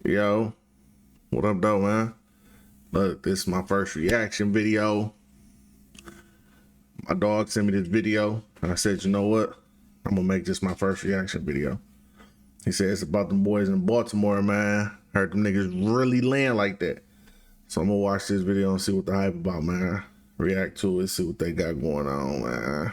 Yo, what up, though, man? Look, this is my first reaction video. My dog sent me this video, and I said, you know what? I'm gonna make this my first reaction video. He said it's about them boys in Baltimore, man. Heard them niggas really land like that. So I'm gonna watch this video and see what the hype about, man. React to it, see what they got going on, man.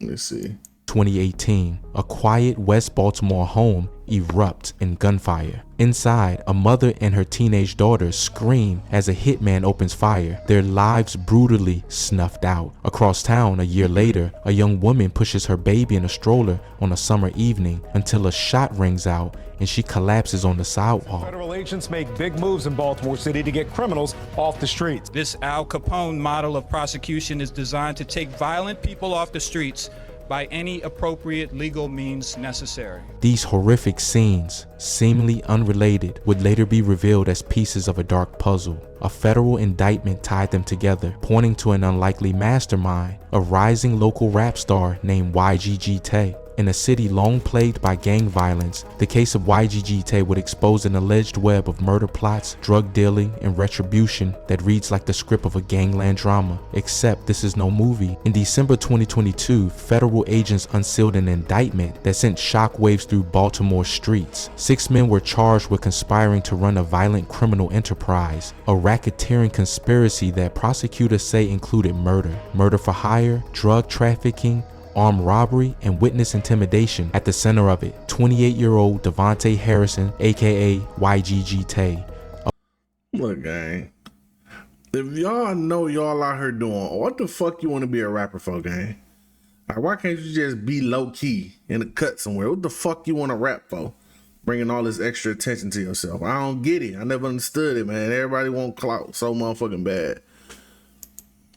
Let's see. 2018, a quiet West Baltimore home erupts in gunfire. Inside, a mother and her teenage daughter scream as a hitman opens fire, their lives brutally snuffed out. Across town, a year later, a young woman pushes her baby in a stroller on a summer evening until a shot rings out and she collapses on the sidewalk. Federal agents make big moves in Baltimore City to get criminals off the streets. This Al Capone model of prosecution is designed to take violent people off the streets by any appropriate legal means necessary. These horrific scenes, seemingly unrelated, would later be revealed as pieces of a dark puzzle. A federal indictment tied them together, pointing to an unlikely mastermind, a rising local rap star named YGG Tay. In a city long plagued by gang violence, the case of YGG Tay would expose an alleged web of murder plots, drug dealing, and retribution that reads like the script of a gangland drama. Except this is no movie. In December 2022, federal agents unsealed an indictment that sent shockwaves through Baltimore streets. 6 men were charged with conspiring to run a violent criminal enterprise, a racketeering conspiracy that prosecutors say included murder for hire, drug trafficking, armed robbery, and witness intimidation. At the center of it, 28-year-old Devontae Harrison, aka YGG Tay. Look, gang. If y'all know y'all out here doing, what the fuck you want to be a rapper for, gang? Like, why can't you just be low-key in a cut somewhere? What the fuck you want to rap for? Bringing all this extra attention to yourself. I don't get it. I never understood it, man. Everybody want clout so motherfucking bad.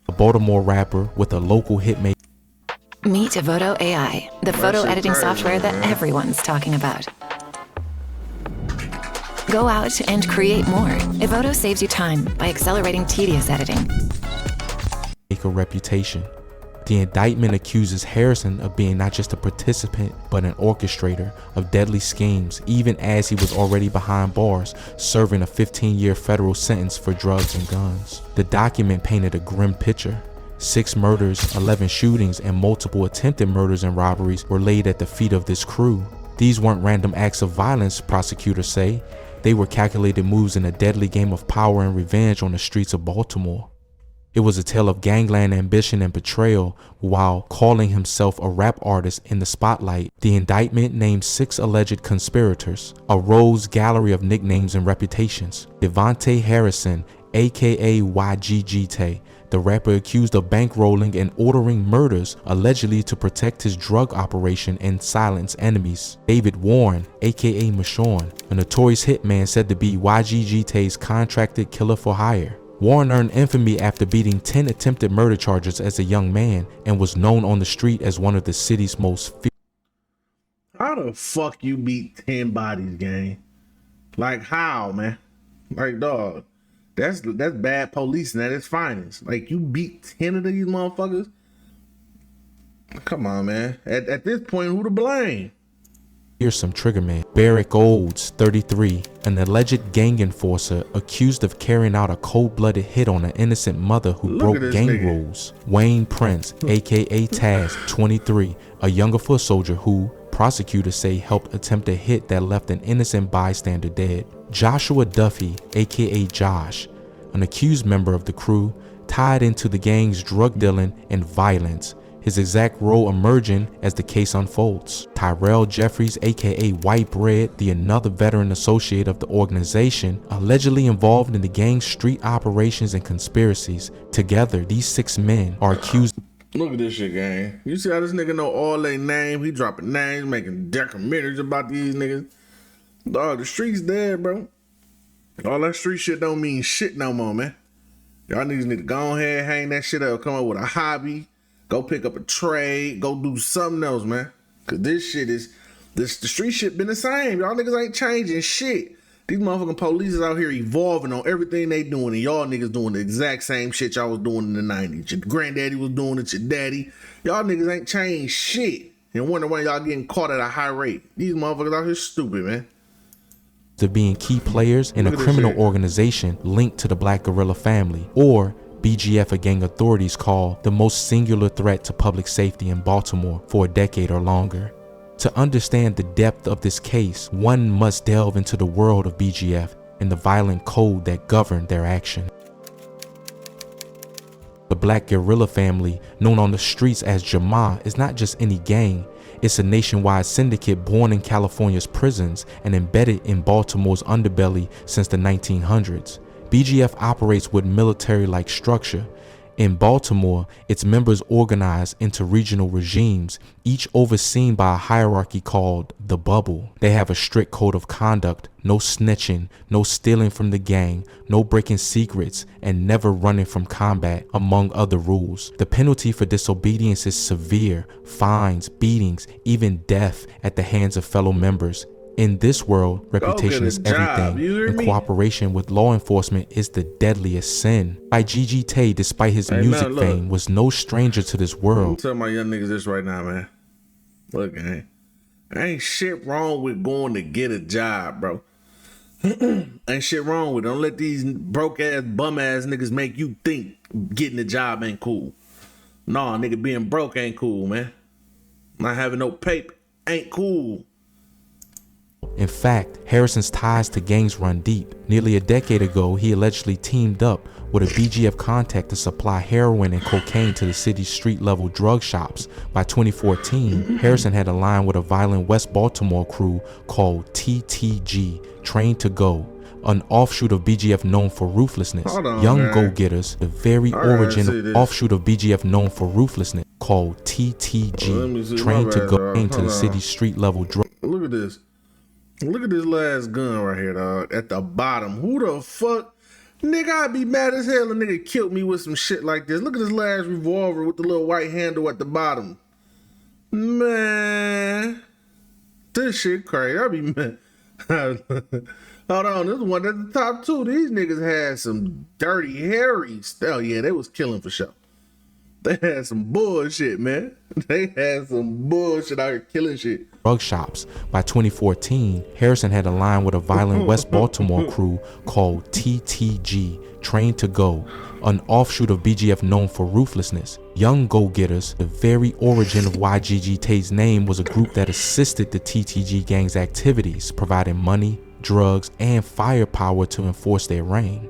A Baltimore rapper with a local hitmaker. Meet Evoto AI, the photo editing software that everyone's talking about. Go out and create more. Evoto saves you time by accelerating tedious editing. Make a reputation. The indictment accuses Harrison of being not just a participant, but an orchestrator of deadly schemes, even as he was already behind bars, serving a 15-year federal sentence for drugs and guns. The document painted a grim picture. 6 murders, 11 shootings, and multiple attempted murders and robberies were laid at the feet of this crew. These weren't random acts of violence, prosecutors say. They were calculated moves in a deadly game of power and revenge on the streets of Baltimore. It was a tale of gangland ambition and betrayal while calling himself a rap artist in the spotlight. The indictment named 6 alleged conspirators, a rose gallery of nicknames and reputations. Devontae Harrison, aka YGG Tay, the rapper accused of bankrolling and ordering murders allegedly to protect his drug operation and silence enemies. David Warren, aka Michonne, a notorious hitman said to be YGG Tay's contracted killer for hire. Warren earned infamy after beating 10 attempted murder charges as a young man and was known on the street as one of the city's most How the fuck you beat 10 bodies, gang? Like, how, man? Like, dog. That's bad policing at its finest. Like, you beat 10 of these motherfuckers? Come on, man. At this point, who to blame? Here's some triggerman. Barrick Olds, 33, an alleged gang enforcer accused of carrying out a cold-blooded hit on an innocent mother who broke gang rules. Wayne Prince, aka Taz, 23, a younger foot soldier who, prosecutors say, helped attempt a hit that left an innocent bystander dead. Joshua Duffy, aka Josh, an accused member of the crew, tied into the gang's drug dealing and violence, his exact role emerging as the case unfolds. Tyrell Jeffries, aka White Bread, the another veteran associate of the organization, allegedly involved in the gang's street operations and conspiracies. Together, these 6 men are accused. Look at this shit, gang. You see how this nigga know all their names? He dropping names, making documentaries about these niggas. Dog, the streets dead, bro. All that street shit don't mean shit no more, man. Y'all niggas need to go ahead, hang that shit up, come up with a hobby, go pick up a trade, go do something else, man. Cause this shit is, the street shit been the same. Y'all niggas ain't changing shit. These motherfucking police is out here evolving on everything they doing, and y'all niggas doing the exact same shit y'all was doing in the 90s. Your granddaddy was doing it, your daddy. Y'all niggas ain't changed shit. And wonder why y'all getting caught at a high rate. These motherfuckers out here stupid, man. of being key players in a criminal organization linked to the Black Guerrilla family, or BGF, a gang authorities call the most singular threat to public safety in Baltimore for a decade or longer. To understand the depth of this case, one must delve into the world of BGF and the violent code that governed their action. The Black Guerrilla family, known on the streets as Jama, is not just any gang. It's a nationwide syndicate born in California's prisons and embedded in Baltimore's underbelly since the 1900s. BGF operates with military-like structure. In Baltimore, its members organize into regional regimes, each overseen by a hierarchy called the Bubble. They have a strict code of conduct: no snitching, no stealing from the gang, no breaking secrets, and never running from combat, among other rules. The penalty for disobedience is severe: fines, beatings, even death at the hands of fellow members. In this world, reputation is everything, and cooperation with law enforcement is the deadliest sin. YGG Tay, despite his music fame, was no stranger to this world. I'm telling my young niggas this right now, man. Look, man, ain't shit wrong with going to get a job, bro. Ain't shit wrong with it. Don't let these broke ass, bum ass niggas make you think getting a job ain't cool. Nah, nigga, being broke ain't cool, man. Not having no paper ain't cool. In fact, Harrison's ties to gangs run deep. Nearly a decade ago, he allegedly teamed up with a BGF contact to supply heroin and cocaine to the city's street-level drug shops. By 2014, Harrison had a line with a violent West Baltimore crew called TTG, Trained to Go, an offshoot of BGF known for ruthlessness. Young Go-Getters, the very origin of offshoot of BGF known for ruthlessness, called TTG, Trained to Go into the city's street-level drug. Look at this. Look at this last gun right here, dog. At the bottom. Who the fuck? Nigga, I'd be mad as hell a nigga killed me with some shit like this. Look at this last revolver with the little white handle at the bottom. Man. This shit crazy. I'd be mad. Hold on. This one at the top too. These niggas had some dirty, hairy stuff. Yeah, they was killing for sure. They had some bullshit, man. They had some bullshit out here killing shit. Drug shops. By 2014, Harrison had a line with a violent West Baltimore crew called TTG, Trained to Go, an offshoot of BGF known for ruthlessness. Young Go-Getters, the very origin of YGG Tay's name, was a group that assisted the TTG gang's activities, providing money, drugs, and firepower to enforce their reign.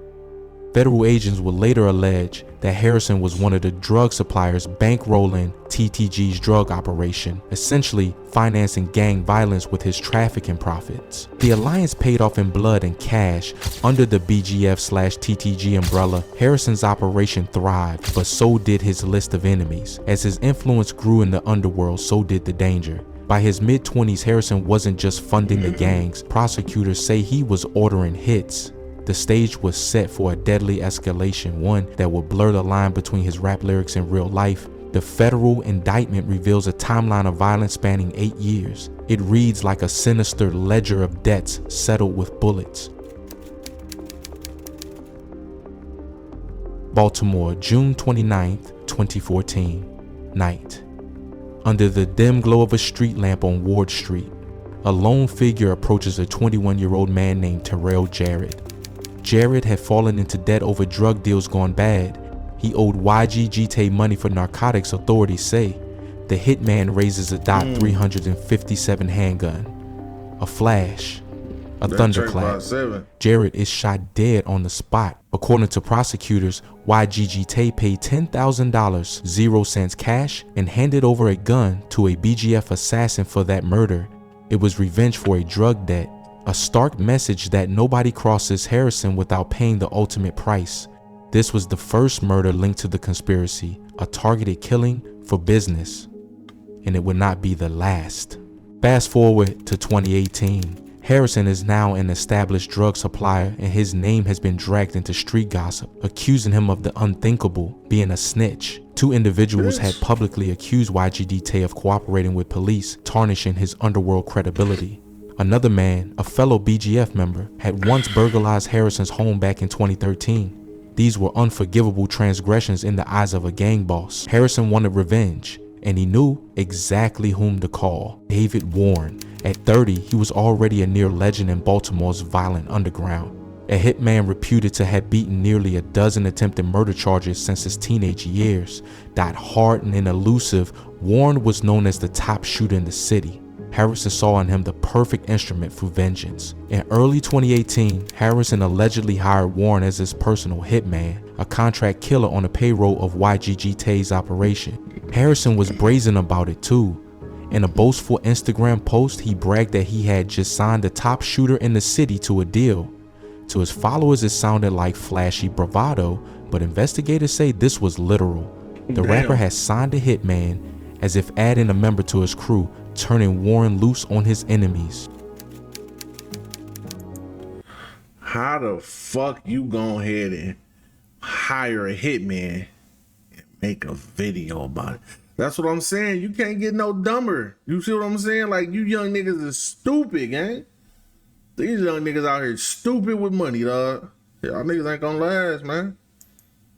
Federal agents would later allege that Harrison was one of the drug suppliers bankrolling TTG's drug operation, essentially financing gang violence with his trafficking profits. The alliance paid off in blood and cash. Under the BGF/TTG umbrella, Harrison's operation thrived, but so did his list of enemies. As his influence grew in the underworld, so did the danger. By his mid-20s, Harrison wasn't just funding the gangs. Prosecutors say he was ordering hits. The stage was set for a deadly escalation, one that would blur the line between his rap lyrics and real life. The federal indictment reveals a timeline of violence spanning 8 years. It reads like a sinister ledger of debts settled with bullets. Baltimore, June 29th, 2014. Night. Under the dim glow of a street lamp on Ward Street, a lone figure approaches a 21-year-old man named Terrell Jarrett. Jarrett had fallen into debt over drug deals gone bad. He owed YGG Tay money for narcotics, authorities say. The hitman raises a .357 handgun. A flash. A thunderclap. Jarrett is shot dead on the spot. According to prosecutors, YGG Tay paid $10,000, 0 cents cash, and handed over a gun to a BGF assassin for that murder. It was revenge for a drug debt. A stark message that nobody crosses Harrison without paying the ultimate price. This was the first murder linked to the conspiracy, a targeted killing for business. And it would not be the last. Fast forward to 2018. Harrison is now an established drug supplier, and his name has been dragged into street gossip, accusing him of the unthinkable, being a snitch. Two individuals had publicly accused YGG Tay of cooperating with police, tarnishing his underworld credibility. Another man, a fellow BGF member, had once burglarized Harrison's home back in 2013. These were unforgivable transgressions in the eyes of a gang boss. Harrison wanted revenge, and he knew exactly whom to call: David Warren, At 30, he was already a near legend in Baltimore's violent underground. A hitman reputed to have beaten nearly a dozen attempted murder charges since his teenage years. That hardened and elusive, Warren was known as the top shooter in the city. Harrison saw in him the perfect instrument for vengeance. In early 2018, Harrison allegedly hired Warren as his personal hitman, a contract killer on the payroll of YGG Tay's operation. Harrison was brazen about it too. In a boastful Instagram post, he bragged that he had just signed the top shooter in the city to a deal. To his followers, it sounded like flashy bravado, but investigators say this was literal. The rapper has signed a hitman, as if adding a member to his crew, turning Warren loose on his enemies. How the fuck you go ahead and hire a hitman and make a video about it? That's what I'm saying. You can't get no dumber. You see what I'm saying? Like, you young niggas is stupid, gang. These young niggas out here stupid with money, dog. Y'all niggas ain't gonna last, man.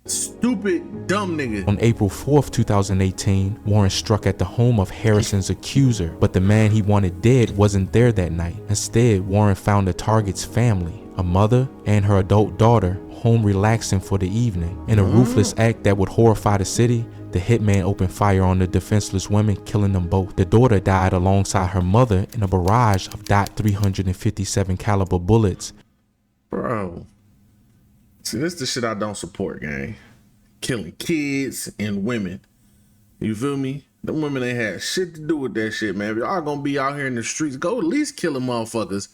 Stupid, dumb nigga. On April 4th, 2018, Warren struck at the home of Harrison's accuser, but the man he wanted dead wasn't there that night. Instead, Warren found the target's family, a mother and her adult daughter, home relaxing for the evening. In a ruthless act that would horrify the city, the hitman opened fire on the defenseless women, killing them both. The daughter died alongside her mother in a barrage of .357 caliber bullets. Bro. See, this is the shit I don't support, gang. Killing kids and women. You feel me? The women ain't had shit to do with that shit, man. If y'all gonna be out here in the streets, go at least killing motherfuckers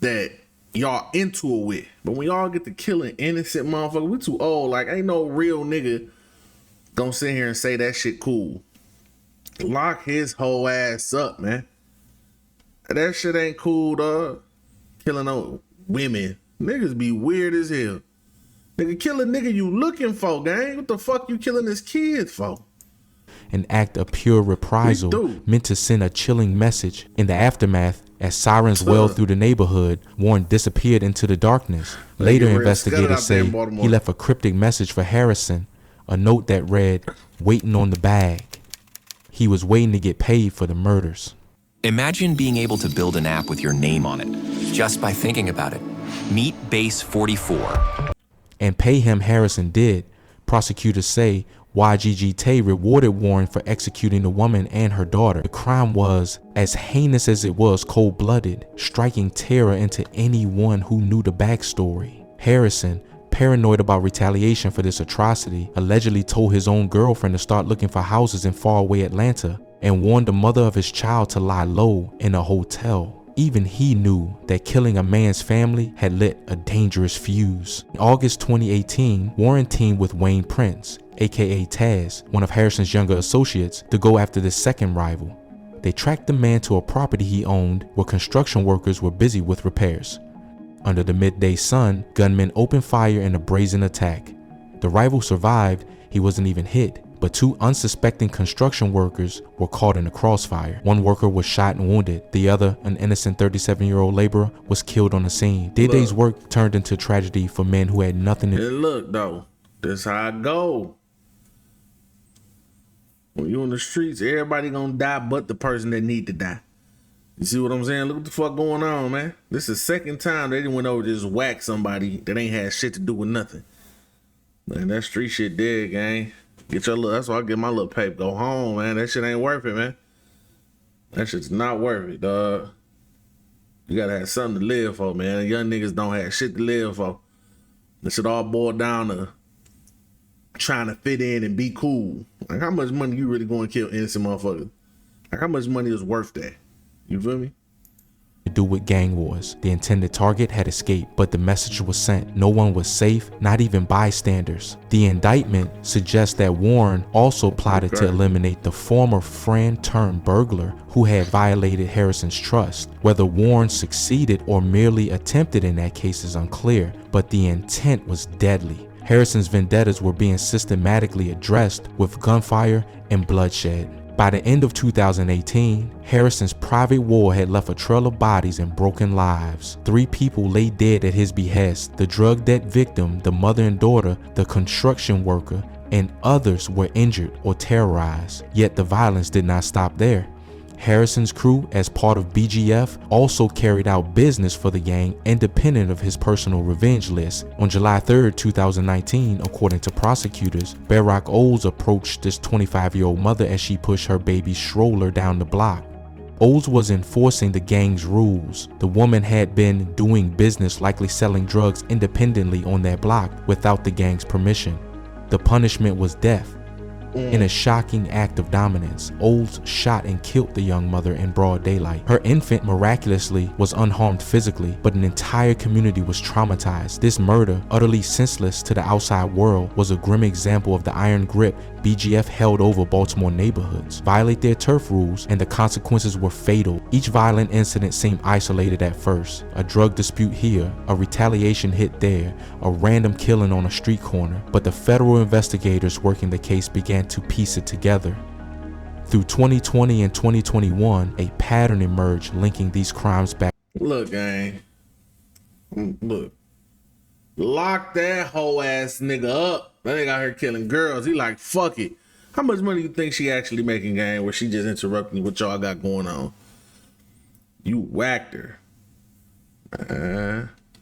that y'all into it with. But when y'all get to killing innocent motherfuckers, we too old. Like, ain't no real nigga gonna sit here and say that shit cool. Lock his whole ass up, man. That shit ain't cool, dog. Killing old women. Niggas be weird as hell. Nigga, kill a nigga you looking for, gang. What the fuck you killing this kid for? An act of pure reprisal meant to send a chilling message. In the aftermath, as sirens wailed through the neighborhood, Warren disappeared into the darkness. Later, investigators say he left a cryptic message for Harrison, a note that read, "Waiting on the bag." He was waiting to get paid for the murders. Imagine being able to build an app with your name on it, just by thinking about it. Meet Base 44. And pay him Harrison did. Prosecutors say YGG Tay rewarded Warren for executing the woman and her daughter. The crime was as heinous as it was cold-blooded, striking terror into anyone who knew the backstory. Harrison, paranoid about retaliation for this atrocity, allegedly told his own girlfriend to start looking for houses in faraway Atlanta and warned the mother of his child to lie low in a hotel. Even he knew that killing a man's family had lit a dangerous fuse. In August 2018, Warren teamed with Wayne Prince, aka Taz, one of Harrison's younger associates, to go after the second rival. They tracked the man to a property he owned where construction workers were busy with repairs. Under the midday sun, gunmen opened fire in a brazen attack. The rival survived. He wasn't even hit, but two unsuspecting construction workers were caught in the crossfire. One worker was shot and wounded. The other, an innocent 37-year-old laborer, was killed on the scene. Their day's work turned into tragedy for men who had nothing to do. Look, though, this how I go. When you in the streets, everybody gonna die but the person that need to die. You see what I'm saying? Look what the fuck going on, man. This is the second time they done went over to just whack somebody that ain't had shit to do with nothing. Man, that street shit dead, gang. Get your little, that's why I get my little paper. Go home, man. That shit ain't worth it, man. That shit's not worth it, dog. You gotta have something to live for, man. Young niggas don't have shit to live for. That shit all boiled down to trying to fit in and be cool. Like, how much money you really going to kill innocent motherfuckers? Like, how much money is worth that? You feel me? To do with gang wars. The intended target had escaped, but the message was sent. No one was safe, not even bystanders. The indictment suggests that Warren also plotted to eliminate the former friend turned burglar who had violated Harrison's trust. Whether Warren succeeded or merely attempted in that case is unclear, but the intent was deadly. Harrison's vendettas were being systematically addressed with gunfire and bloodshed. By the end of 2018, Harrison's private war had left a trail of bodies and broken lives. 3 people lay dead at his behest: the drug debt victim, the mother and daughter, the construction worker, and others were injured or terrorized. Yet the violence did not stop there. Harrison's crew, as part of BGF, also carried out business for the gang independent of his personal revenge list. On July 3, 2019, according to prosecutors, Barack Olds approached this 25-year-old mother as she pushed her baby's stroller down the block. Olds was enforcing the gang's rules. The woman had been doing business, likely selling drugs independently on that block without the gang's permission. The punishment was death. In a shocking act of dominance, Olds shot and killed the young mother in broad daylight. Her infant miraculously was unharmed physically, but an entire community was traumatized. This murder, utterly senseless to the outside world, was a grim example of the iron grip BGF held over Baltimore neighborhoods. Violate their turf rules, and the consequences were fatal. Each violent incident seemed isolated at first. A drug dispute here, a retaliation hit there, a random killing on a street corner. But the federal investigators working the case began to piece it together. Through 2020 and 2021, a pattern emerged linking these crimes back. Look, gang. Look. Lock that whole ass nigga up. That nigga out here killing girls. He like, fuck it. How much money you think she actually making, gang, where she just interrupting what y'all got going on? You whacked her.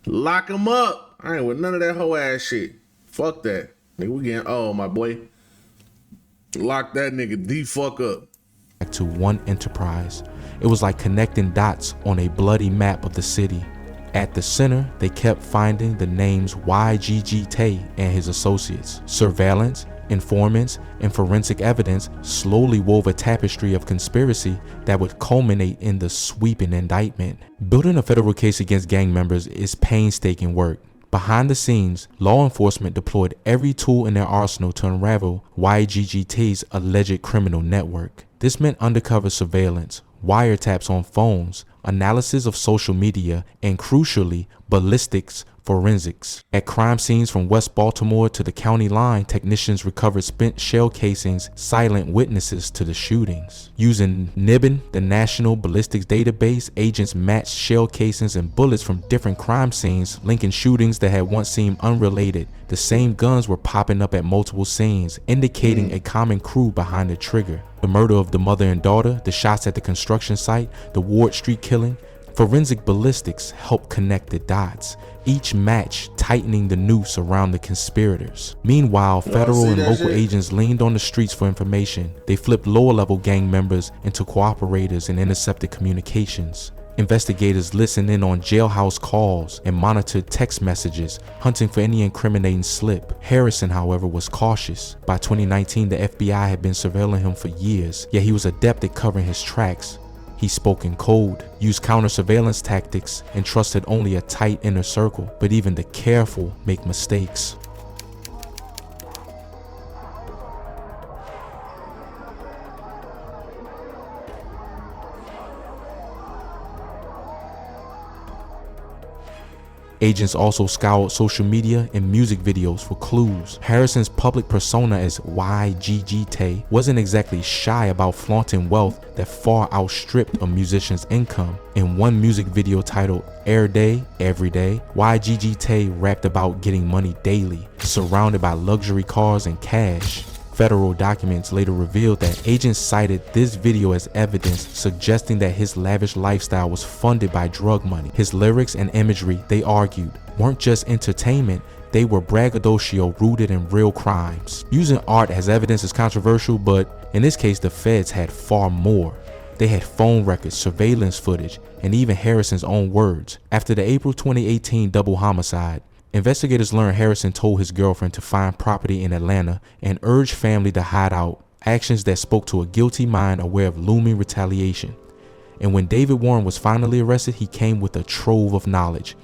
Lock him up. I ain't with none of that whole ass shit. Fuck that. Nigga, we getting, oh, my boy. Lock that nigga the fuck up. To one enterprise. It was like connecting dots on a bloody map of the city. At the center, they kept finding the names YGG Tay and his associates. Surveillance, informants, and forensic evidence slowly wove a tapestry of conspiracy that would culminate in the sweeping indictment. Building a federal case against gang members is painstaking work. Behind the scenes, law enforcement deployed every tool in their arsenal to unravel YGG Tay's alleged criminal network. This meant undercover surveillance, wiretaps on phones, analysis of social media, and crucially, ballistics forensics. At crime scenes from West Baltimore to the county line, technicians recovered spent shell casings, silent witnesses to the shootings. Using NIBN, the National Ballistics Database, agents matched shell casings and bullets from different crime scenes, linking shootings that had once seemed unrelated. The same guns were popping up at multiple scenes, indicating a common crew behind the trigger. The murder of the mother and daughter, the shots at the construction site, the Ward Street killing. Forensic ballistics helped connect the dots, each match tightening the noose around the conspirators. Meanwhile, federal and local agents leaned on the streets for information. They flipped lower-level gang members into cooperators and intercepted communications. Investigators listened in on jailhouse calls and monitored text messages, hunting for any incriminating slip. Harrison, however, was cautious. By 2019, the FBI had been surveilling him for years, yet he was adept at covering his tracks. He spoke in code, used counter-surveillance tactics, and trusted only a tight inner circle. But even the careful make mistakes. Agents also scoured social media and music videos for clues. Harrison's public persona as YGG Tay wasn't exactly shy about flaunting wealth that far outstripped a musician's income. In one music video titled Air Day, Every Day, YGG Tay rapped about getting money daily, surrounded by luxury cars and cash. Federal documents later revealed that agents cited this video as evidence suggesting that his lavish lifestyle was funded by drug money. His lyrics and imagery, they argued, weren't just entertainment, they were braggadocio rooted in real crimes. Using art as evidence is controversial, but in this case the feds had far more. They had phone records, surveillance footage, and even Harrison's own words. After the April 2018 double homicide, investigators learned Harrison told his girlfriend to find property in Atlanta and urged family to hide out, actions that spoke to a guilty mind aware of looming retaliation. And when David Warren was finally arrested, he came with a trove of knowledge.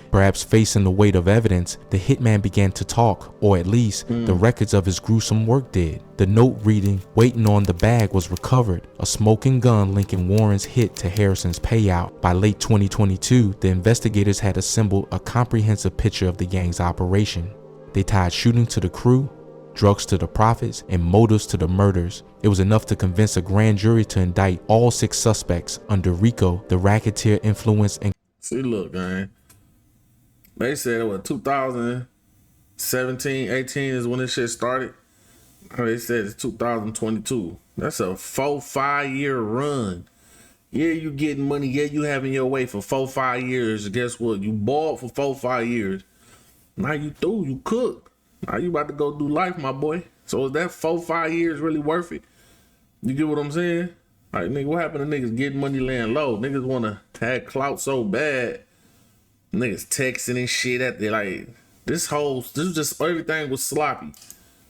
Perhaps facing the weight of evidence, the hitman began to talk, or at least the records of his gruesome work did. The note reading, "Waiting on the bag," was recovered, a smoking gun linking Warren's hit to Harrison's payout. By late 2022, the investigators had assembled a comprehensive picture of the gang's operation. They tied shooting to the crew, drugs to the profits, and motives to the murders. It was enough to convince a grand jury to indict all 6 suspects under RICO, the racketeer influence and... See, look, man. They said it was 2017, 18 is when this shit started. They said it's 2022. That's a 4-5 year run. Yeah, you getting money. Yeah, you having your way for 4-5 years. Guess what? You balled for 4-5 years. Now you through. You cooked. Now you about to go do life, my boy. So is that 4-5 years really worth it? You get what I'm saying? Like, nigga, what happened to niggas getting money laying low? Niggas want to have clout so bad. Niggas texting and shit at the, like, this was just, everything was sloppy.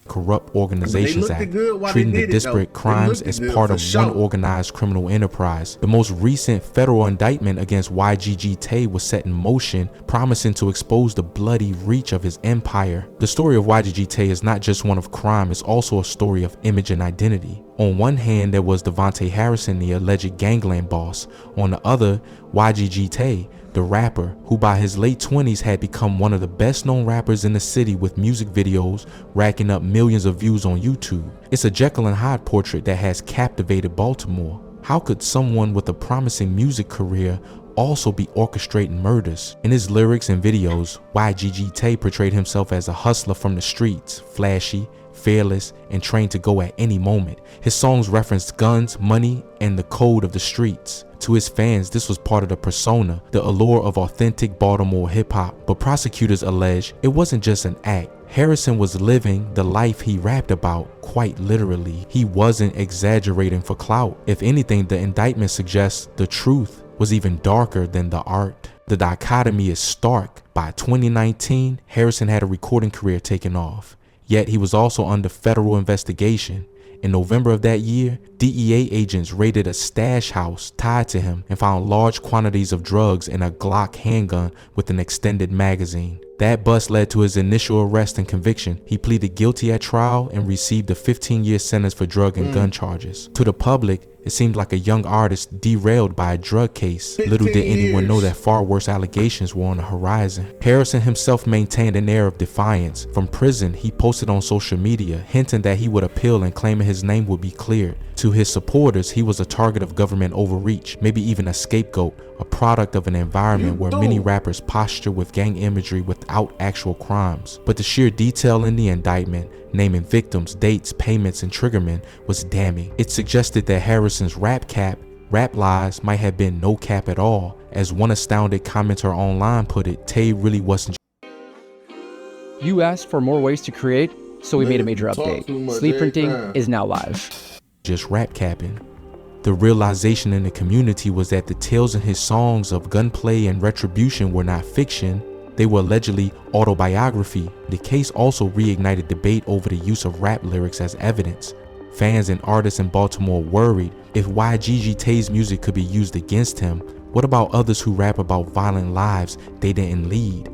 Corrupt Organizations Act, treating the disparate crimes as part of one organized criminal enterprise. The most recent federal indictment against YGG Tay was set in motion, promising to expose the bloody reach of his empire. The story of YGG Tay is not just one of crime, it's also a story of image and identity. On one hand, there was Devontae Harrison, the alleged gangland boss. On the other, YGG Tay, the rapper, who by his late 20s had become one of the best known rappers in the city with music videos racking up millions of views on YouTube. It's a Jekyll and Hyde portrait that has captivated Baltimore. How could someone with a promising music career also be orchestrating murders? In his lyrics and videos, YGG Tay portrayed himself as a hustler from the streets, flashy, fearless, and trained to go at any moment. His songs referenced guns, money, and the code of the streets. To his fans, this was part of the persona, the allure of authentic Baltimore hip-hop. But prosecutors allege it wasn't just an act. Harrison was living the life he rapped about, quite literally. He wasn't exaggerating for clout. If anything, the indictment suggests the truth was even darker than the art. The dichotomy is stark. By 2019, Harrison had a recording career taking off. Yet he was also under federal investigation. In November of that year, DEA agents raided a stash house tied to him and found large quantities of drugs and a Glock handgun with an extended magazine. That bust led to his initial arrest and conviction. He pleaded guilty at trial and received a 15-year sentence for drug and gun charges. To the public, it seemed like a young artist derailed by a drug case. Little did anyone know that far worse allegations were on the horizon. Harrison himself maintained an air of defiance. From prison, he posted on social media, hinting that he would appeal and claiming his name would be cleared. To his supporters, he was a target of government overreach, maybe even a scapegoat, a product of an environment where many rappers posture with gang imagery without actual crimes. But the sheer detail in the indictment, naming victims, dates, payments, and triggermen, was damning. It suggested that Harrison's rap lies might have been no cap at all. As one astounded commenter online put it, Tay really wasn't. You asked for more ways to create, so we made a major update. Sleep printing is now live. Just rap capping. The realization in the community was that the tales in his songs of gunplay and retribution were not fiction. They were allegedly autobiography. The case also reignited debate over the use of rap lyrics as evidence. Fans and artists in Baltimore worried if YGG Tay's music could be used against him, what about others who rap about violent lives they didn't lead?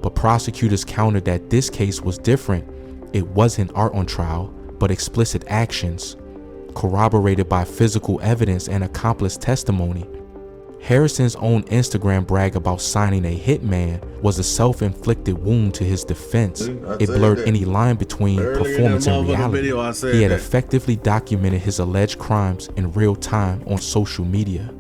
But prosecutors countered that this case was different. It wasn't art on trial, but explicit actions, corroborated by physical evidence and accomplice testimony. Harrison's own Instagram brag about signing a hitman was a self-inflicted wound to his defense. It blurred any line between performance and reality. He had effectively documented his alleged crimes in real time on social media.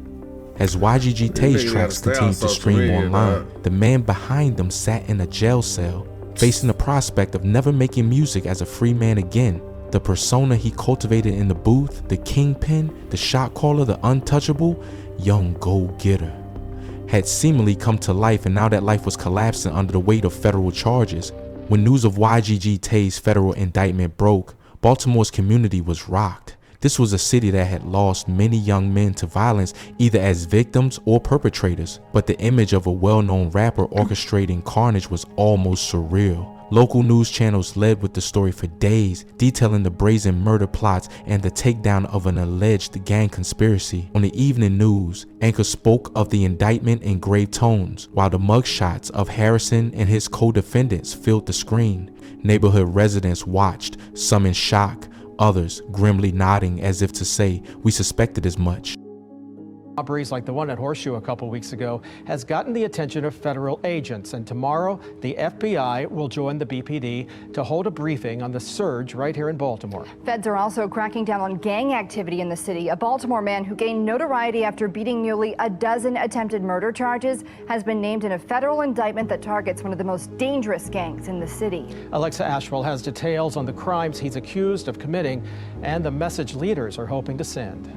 As YGG Tay's tracks continued to stream online, the man behind them sat in a jail cell, facing the prospect of never making music as a free man again. The persona he cultivated in the booth, the kingpin, the shot caller, the untouchable, young go-getter, had seemingly come to life, and now that life was collapsing under the weight of federal charges. When news of YGG Tay's federal indictment broke, Baltimore's community was rocked. This was a city that had lost many young men to violence, either as victims or perpetrators, but the image of a well-known rapper orchestrating carnage was almost surreal. Local news channels led with the story for days, detailing the brazen murder plots and the takedown of an alleged gang conspiracy. On the evening news, anchors spoke of the indictment in grave tones, while the mugshots of Harrison and his co-defendants filled the screen. Neighborhood residents watched, some in shock, others grimly nodding as if to say, "We suspected as much." Robberies like the one at Horseshoe a couple weeks ago has gotten the attention of federal agents, and tomorrow the FBI will join the BPD to hold a briefing on the surge right here in Baltimore. Feds are also cracking down on gang activity in the city. A Baltimore man who gained notoriety after beating nearly a dozen attempted murder charges has been named in a federal indictment that targets one of the most dangerous gangs in the city. Alexa Ashwell has details on the crimes he's accused of committing and the message leaders are hoping to send.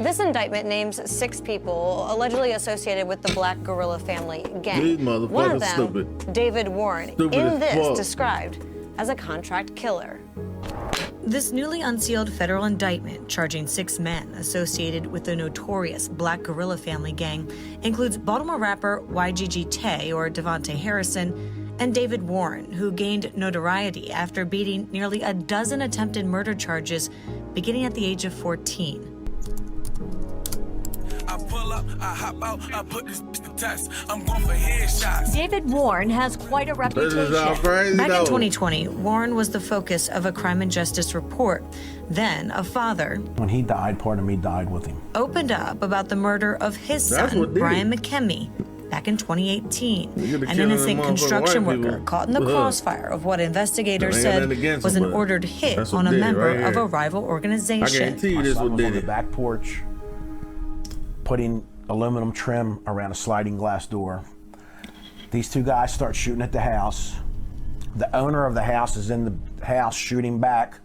This indictment names 6 people allegedly associated with the Black Guerrilla family gang. These One of motherfuckers them, stupid. David Warren, Stupid in as this fuck. described as a contract killer. This newly unsealed federal indictment charging 6 men associated with the notorious Black Guerrilla family gang includes Baltimore rapper YGG Tay, or Devontae Harrison, and David Warren, who gained notoriety after beating nearly a dozen attempted murder charges beginning at the age of 14. I pull up, I hop out, I put this to test. I'm going for headshots. David Warren has quite a reputation. Back in 2020, Warren was the focus of a crime and justice report. Then a father, when he died, part of me died with him, opened up about the murder of his son, Brian McKemmy, back in 2018. An innocent construction worker caught in the crossfire of what investigators said was an ordered hit on a member of a rival organization. I guarantee you this was on the back porch, putting aluminum trim around a sliding glass door. These 2 guys start shooting at the house. The owner of the house is in the house shooting back.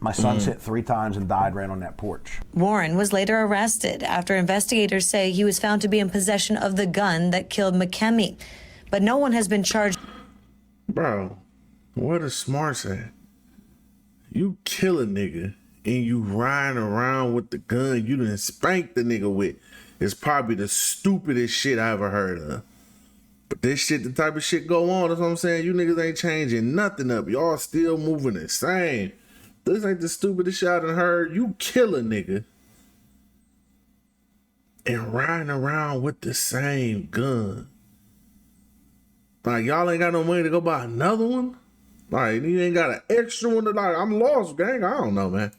My son's hit 3 times and died right on that porch. Warren was later arrested after investigators say he was found to be in possession of the gun that killed McKemmy, but no one has been charged. Bro, what a smart at? You kill a nigga and you riding around with the gun you done spanked the nigga with. It's probably the stupidest shit I ever heard of. But this shit, the type of shit go on, that's what I'm saying. You niggas ain't changing nothing up. Y'all still moving the same. This ain't the stupidest shit I done heard. You kill a nigga and riding around with the same gun. Like, y'all ain't got no money to go buy another one? Like, you ain't got an extra one to, like, I'm lost, gang. I don't know, man.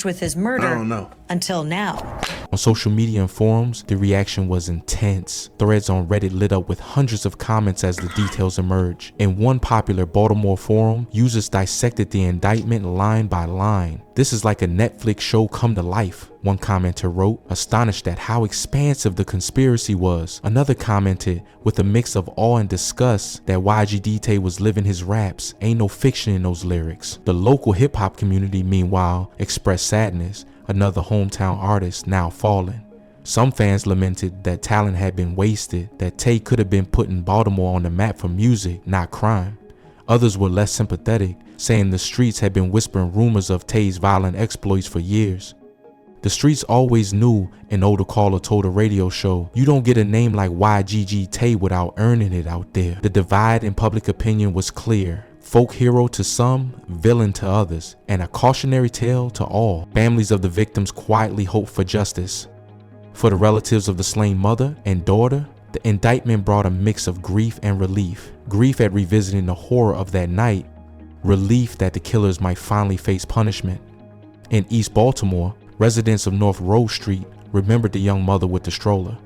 With his murder. I don't know. Until now. On social media and forums, the reaction was intense. Threads on Reddit lit up with hundreds of comments as the details emerged. In one popular Baltimore forum, users dissected the indictment line by line. This is like a Netflix show come to life, one commenter wrote, astonished at how expansive the conspiracy was. Another commented, with a mix of awe and disgust, that YGG Tay was living his raps. Ain't no fiction in those lyrics. The local hip-hop community, meanwhile, expressed sadness. Another hometown artist now fallen. Some fans lamented that talent had been wasted, that Tay could have been putting Baltimore on the map for music, not crime. Others were less sympathetic, saying the streets had been whispering rumors of Tay's violent exploits for years. The streets always knew, an older caller told a radio show, you don't get a name like YGG Tay without earning it out there. The divide in public opinion was clear. Folk hero to some, villain to others, and a cautionary tale to all. Families of the victims quietly hoped for justice. For the relatives of the slain mother and daughter, the indictment brought a mix of grief and relief. Grief at revisiting the horror of that night, relief that the killers might finally face punishment. In East Baltimore, residents of North Road Street remembered the young mother with the stroller.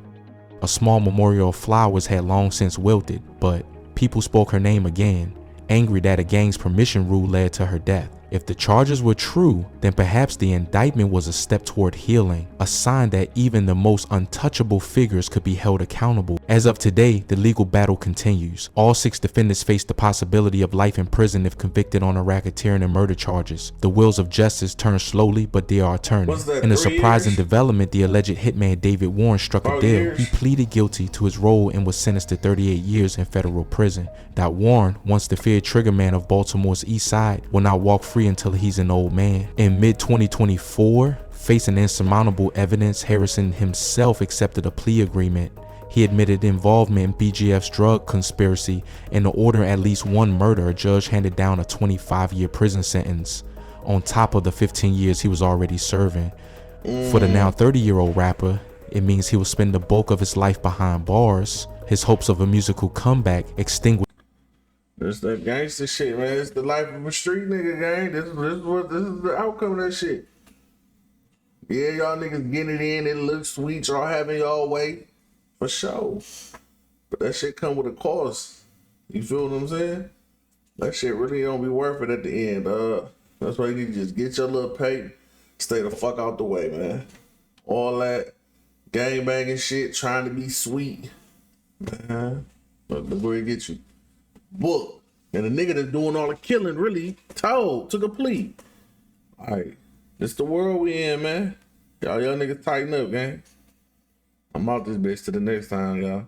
A small memorial of flowers had long since wilted, but people spoke her name again, angry that a gang's permission rule led to her death. If the charges were true, then perhaps the indictment was a step toward healing, a sign that even the most untouchable figures could be held accountable. As of today, the legal battle continues. All 6 defendants face the possibility of life in prison if convicted on a racketeering and murder charges. The wheels of justice turn slowly, but they are turning. In a surprising development, the alleged hitman David Warren struck a deal. He pleaded guilty to his role and was sentenced to 38 years in federal prison. That Warren, once the feared triggerman of Baltimore's east side, will not walk free until he's an old man. In mid-2024, facing insurmountable evidence, Harrison himself accepted a plea agreement. He admitted involvement in BGF's drug conspiracy and to order at least one murder. A judge handed down a 25-year prison sentence on top of the 15 years he was already serving. For the now 30-year-old rapper, it means he will spend the bulk of his life behind bars. His hopes of a musical comeback extinguished. This that gangster shit, man. It's the life of a street nigga, gang. This is the outcome of that shit. Yeah, y'all niggas getting it in. It looks sweet. Y'all having y'all way. For sure. But that shit come with a cost. You feel what I'm saying? That shit really don't be worth it at the end, That's why you need to just get your little pay. Stay the fuck out the way, man. All that gangbanging shit, trying to be sweet. But look where it gets you. Book. And the nigga that's doing all the killing really took a plea. Alright. It's the world we in, man. Y'all niggas tighten up, gang. I'm out this bitch to the next time, y'all.